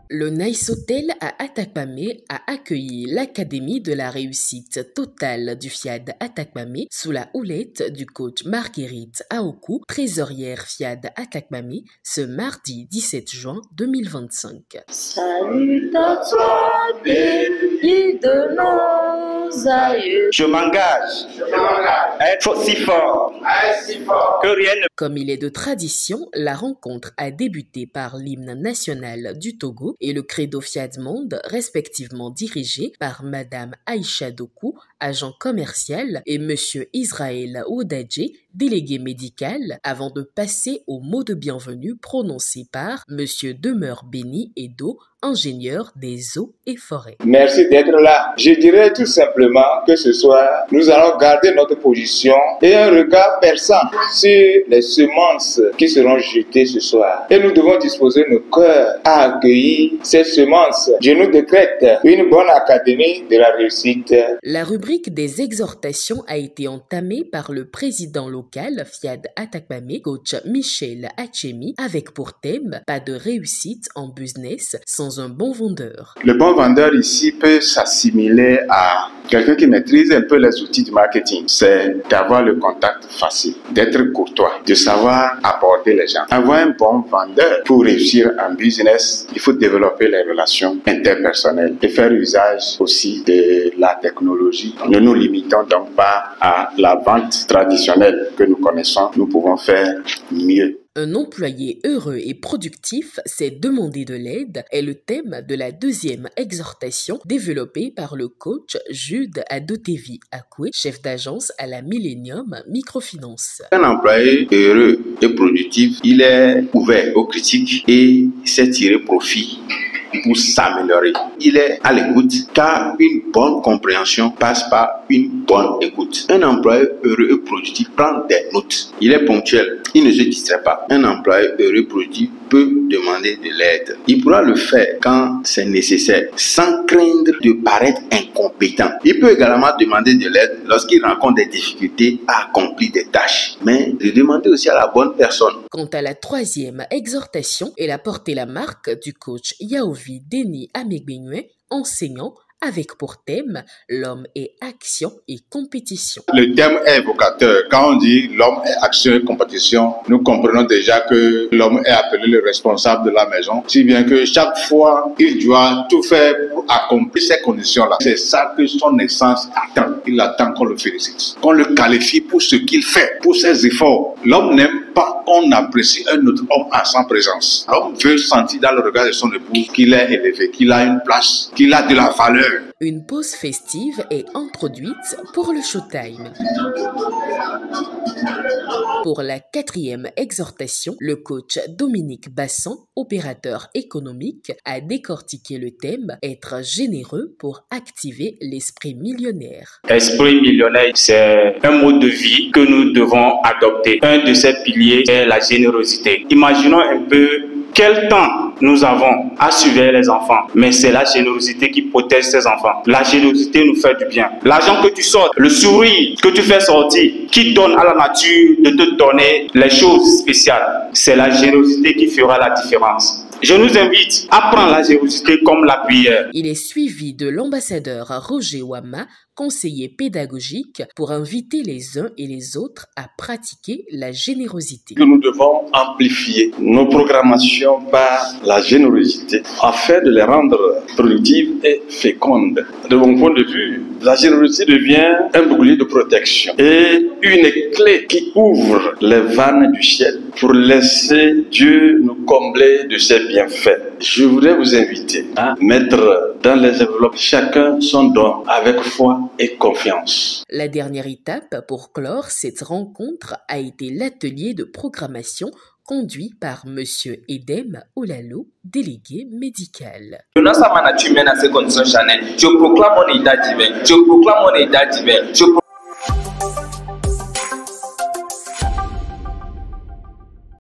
Le Nice Hotel à Atakpamé a accueilli l'Académie de la réussite totale du FIAD Atakpamé sous la houlette du coach Marguerite Aoku, trésorière FIAD Atakpamé, ce mardi 17 juin 2025. Salut à toi, pays de nos aïeux. Je m'engage à être aussi fort que rien ne... Comme il est de tradition, la rencontre a débuté par l'hymne national du Togo et le credo FIAD Monde, respectivement dirigé par Madame Aïcha Doku, agent commercial, et Monsieur Israël Oudadje, délégué médical, avant de passer au mot de bienvenue prononcé par Monsieur Demeure Béni Edo, ingénieur des eaux et forêts. Merci d'être là. Je dirais tout simplement que ce soir, nous allons garder notre position et un regard perçant sur les semences qui seront jetées ce soir. Et nous devons disposer nos cœurs à accueillir ces semences. Je nous décrète une bonne académie de la réussite. La rubrique des exhortations a été entamée par le président local FIAD Atakpamé, coach Michel Hachemi, avec pour thème « Pas de réussite en business sans un bon vendeur ». Le bon vendeur ici peut s'assimiler à quelqu'un qui maîtrise un peu les outils du marketing. C'est d'avoir le contact facile, d'être courtois, de savoir aborder les gens. Avoir un bon vendeur pour réussir en business, il faut développer les relations interpersonnelles et faire usage aussi de la technologie. Ne nous limitons donc pas à la vente traditionnelle que nous connaissons. Nous pouvons faire mieux. Un employé heureux et productif s'est demandé de l'aide est le thème de la deuxième exhortation développée par le coach Jude Adotevi Akwe, chef d'agence à la Millennium Microfinance. Un employé heureux et productif, il est ouvert aux critiques et sait tirer profit pour s'améliorer. Il est à l'écoute car une bonne compréhension passe par une bonne écoute. Un employé heureux et productif prend des notes. Il est ponctuel. Il ne se distrait pas. Un employé heureux et productif peut demander de l'aide. Il pourra le faire quand c'est nécessaire, sans craindre de paraître incompétent. Il peut également demander de l'aide lorsqu'il rencontre des difficultés à accomplir des tâches, mais de demander aussi à la bonne personne. Quant à la troisième exhortation, elle a porté la marque du coach Yaovi Denis Amegbenyue, enseignant, avec pour thème l'homme est action et compétition. Le thème est évocateur. Quand on dit l'homme est action et compétition, nous comprenons déjà que l'homme est appelé le responsable de la maison, si bien que chaque fois, il doit tout faire pour accomplir ces conditions-là. C'est ça que son essence attend. Il attend qu'on le félicite, qu'on le qualifie pour ce qu'il fait, pour ses efforts. L'homme n'aime pas qu'on apprécie un autre homme en sa présence. L'homme veut sentir dans le regard de son épouse qu'il est élevé, qu'il a une place, qu'il a de la valeur. Une pause festive est introduite pour le showtime. Pour la quatrième exhortation, le coach Dominique Bassan, opérateur économique, a décortiqué le thème « Être généreux pour activer l'esprit millionnaire ». Esprit millionnaire, c'est un mode de vie que nous devons adopter. Un de ces piliers est la générosité. Imaginons un peu quel temps nous avons à surveiller les enfants, mais c'est la générosité qui protège ces enfants. La générosité nous fait du bien. L'argent que tu sors, le sourire que tu fais sortir, qui donne à la nature de te donner les choses spéciales, c'est la générosité qui fera la différence. Je nous invite à prendre la générosité comme la prière. Il est suivi de l'ambassadeur Roger Wama, conseiller pédagogique, pour inviter les uns et les autres à pratiquer la générosité. Nous devons amplifier nos programmations par la générosité afin de les rendre productives et fécondes. De mon point de vue, la générosité devient un bouclier de protection et une clé qui ouvre les vannes du ciel pour laisser Dieu nous combler de ses bienfaits. Je voudrais vous inviter à mettre dans les enveloppes chacun son don avec foi et confiance. La dernière étape pour clore cette rencontre a été l'atelier de programmation conduit par Monsieur Edem Olalo, délégué médical. Je proclame mon état divin.